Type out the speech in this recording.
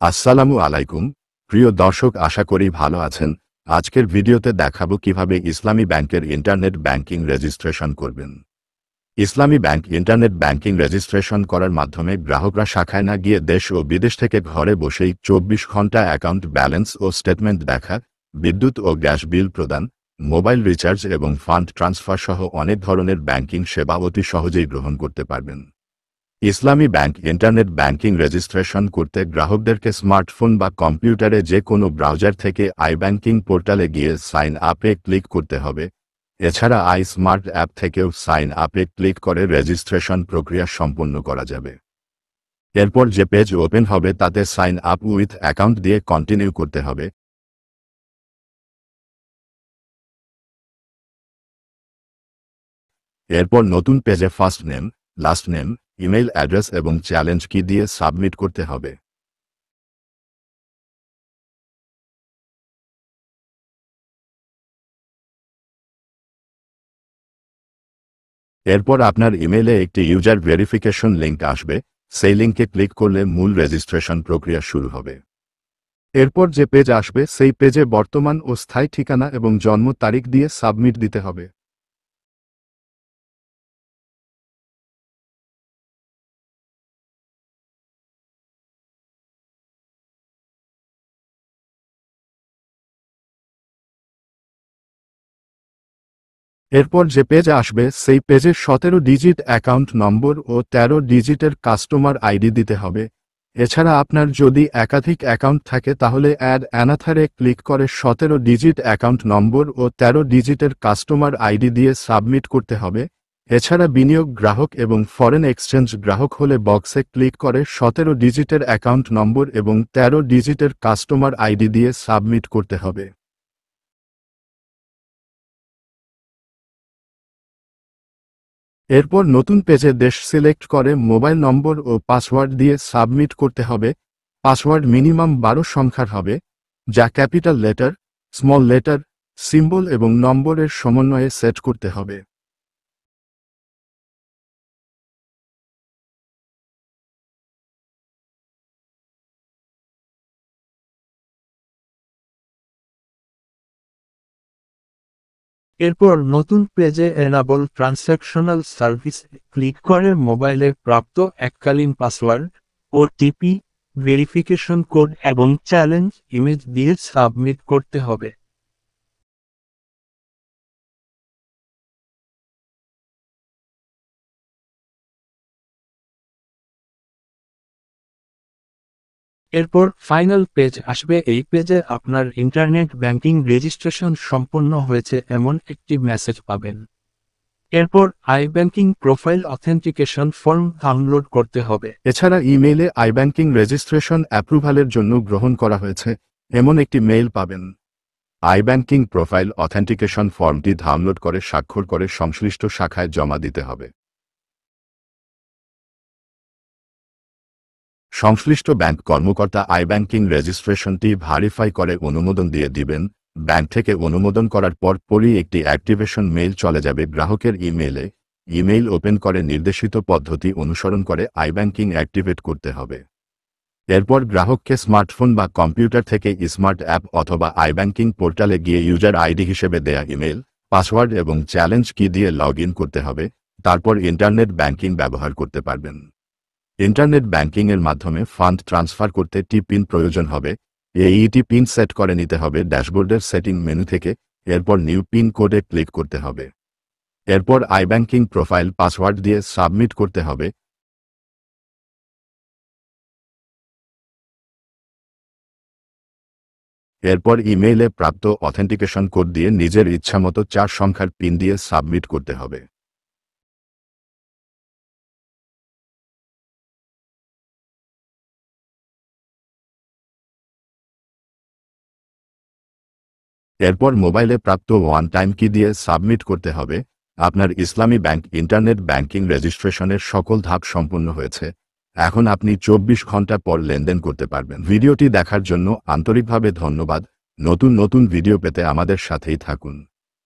আসসালামু আলাইকুম প্রিয় দর্শক, আশা করি ভালো আছেন। আজকের ভিডিওতে দেখাবো কিভাবে ইসলামী ব্যাংকের ইন্টারনেট ব্যাংকিং রেজিস্ট্রেশন করবেন। ইসলামী ব্যাংক ইন্টারনেট ব্যাংকিং রেজিস্ট্রেশন করার মাধ্যমে গ্রাহকরা শাখায় না গিয়ে দেশ ও বিদেশ থেকে ঘরে বসেই 24 ঘন্টা অ্যাকাউন্ট ব্যালেন্স ও স্টেটমেন্ট দেখা, বিদ্যুৎ ও গ্যাস বিল প্রদান, মোবাইল রিচার্জ এবং ফান্ড ট্রান্সফার সহ অনেক ধরনের ব্যাংকিং সেবা অতি সহজেই গ্রহণ করতে পারবেন। ইসলামী ব্যাংক ইন্টারনেট ব্যাংকিং রেজিস্ট্রেশন করতে গ্রাহকদেরকে স্মার্টফোন বা কম্পিউটারে যে কোনো ব্রাউজার থেকে আইব্যাংকিং পোর্টালে গিয়ে সাইন আপে ক্লিক করতে হবে। এছাড়া স্মার্ট অ্যাপ থেকেও সাইন আপে ক্লিক করে রেজিস্ট্রেশন প্রক্রিয়া সম্পন্ন করা যাবে। এরপর যে পেজ ওপেন হবে তাতে সাইন আপ উইথ অ্যাকাউন্ট দিয়ে কন্টিনিউ করতে হবে। এরপর নতুন পেজে first name, last name, email address এবং চ্যালেঞ্জ কি দিয়ে সাবমিট করতে হবে। এরপর আপনার ইমেইলে একটি ইউজার ভেরিফিকেশন লিঙ্ক আসবে, সেই লিঙ্কে ক্লিক করলে মূল রেজিস্ট্রেশন প্রক্রিয়া শুরু হবে। এরপর যে পেজ আসবে সেই পেজে বর্তমান ও স্থায়ী ঠিকানা এবং জন্ম তারিখ দিয়ে সাবমিট দিতে হবে। এরপর যে পেজ আসবে সেই পেজে 17 ডিজিট অ্যাকাউন্ট নম্বর ও 13 ডিজিটের কাস্টমার আইডি দিতে হবে। এছাড়া আপনার যদি একাধিক অ্যাকাউন্ট থাকে তাহলে অ্যাড অ্যানাথারে ক্লিক করে 17 ডিজিট অ্যাকাউন্ট নম্বর ও 13 ডিজিটের কাস্টমার আইডি দিয়ে সাবমিট করতে হবে। এছাড়া বিনিয়োগ গ্রাহক এবং ফরেন এক্সচেঞ্জ গ্রাহক হলে বক্সে ক্লিক করে 17 ডিজিটের অ্যাকাউন্ট নম্বর এবং 13 ডিজিটের কাস্টমার আইডি দিয়ে সাবমিট করতে হবে। এরপর নতুন পেজে দেশ সিলেক্ট করে মোবাইল নম্বর ও পাসওয়ার্ড দিয়ে সাবমিট করতে হবে। পাসওয়ার্ড মিনিমাম 12 সংখ্যার হবে, যা capital letter, small letter, symbol এবং নম্বরের সমন্বয়ে সেট করতে হবে। এরপর নতুন পেজে এনাবল ট্রান্স্যাকশনাল সার্ভিস ক্লিক করে মোবাইলে প্রাপ্ত এককালীন পাসওয়ার্ড, ওটিপি, ভেরিফিকেশন কোড এবং চ্যালেঞ্জ ইমেজ দিয়ে সাবমিট করতে হবে। এরপর ফাইনাল পেজ আসবে। এই পেজে আপনার ইন্টারনেট ব্যাংকিং রেজিস্ট্রেশন সম্পন্ন হয়েছে এমন একটি মেসেজ পাবেন। এরপর banking profile authentication form download করতে হবে। এছাড়া ইমেইলে আইব্যাংকিং রেজিস্ট্রেশন অ্যাপ্রুভালের জন্য গ্রহণ করা হয়েছে এমন একটি মেইল পাবেন। আইব্যাংকিং প্রোফাইল অথেন্টিকেশন ফর্মটি ডাউনলোড করে স্বাক্ষর করে সংশ্লিষ্ট শাখায় জমা দিতে হবে। সংশ্লিষ্ট ব্যাংক কর্মকর্তা আইব্যাংকিং রেজিস্ট্রেশনটি ভেরিফাই করে অনুমোদন দিয়ে দিবেন। ব্যাংক থেকে অনুমোদন করার পরই একটি অ্যাক্টিভেশন মেইল চলে যাবে গ্রাহকের ইমেইলে। ইমেইল ওপেন করে নির্দেশিত পদ্ধতি অনুসরণ করে আইব্যাংকিং অ্যাক্টিভেট করতে হবে। এরপর গ্রাহককে স্মার্টফোন বা কম্পিউটার থেকে স্মার্ট অ্যাপ অথবা আইব্যাংকিং পোর্টালে গিয়ে ইউজার আইডি হিসেবে দেয়া ইমেল, পাসওয়ার্ড এবং চ্যালেঞ্জ কি দিয়ে লগ ইন করতে হবে। তারপর ইন্টারনেট ব্যাংকিং ব্যবহার করতে পারবেন। ইন্টারনেট ব্যাংকিংয়ের মাধ্যমে ফান্ড ট্রান্সফার করতে পিন প্রয়োজন হবে। এই পিন সেট করে নিতে হবে ড্যাশবোর্ডের সেটিং মেনু থেকে। এরপর নিউ পিন কোডে ক্লিক করতে হবে। এরপর আইব্যাংকিং প্রোফাইল পাসওয়ার্ড দিয়ে সাবমিট করতে হবে। এরপর ইমেইলে প্রাপ্ত অথেন্টিকেশন কোড দিয়ে নিজের ইচ্ছামতো 4 সংখ্যার পিন দিয়ে সাবমিট করতে হবে। এরপর মোবাইলে প্রাপ্ত ওয়ান টাইম কি দিয়ে সাবমিট করতে হবে। আপনার ইসলামী ব্যাংক ইন্টারনেট ব্যাংকিং রেজিস্ট্রেশনের সকল ধাপ সম্পন্ন হয়েছে। এখন আপনি 24 ঘন্টা পর লেনদেন করতে পারবেন। ভিডিওটি দেখার জন্য আন্তরিকভাবে ধন্যবাদ। নতুন ভিডিও পেতে আমাদের সাথেই থাকুন।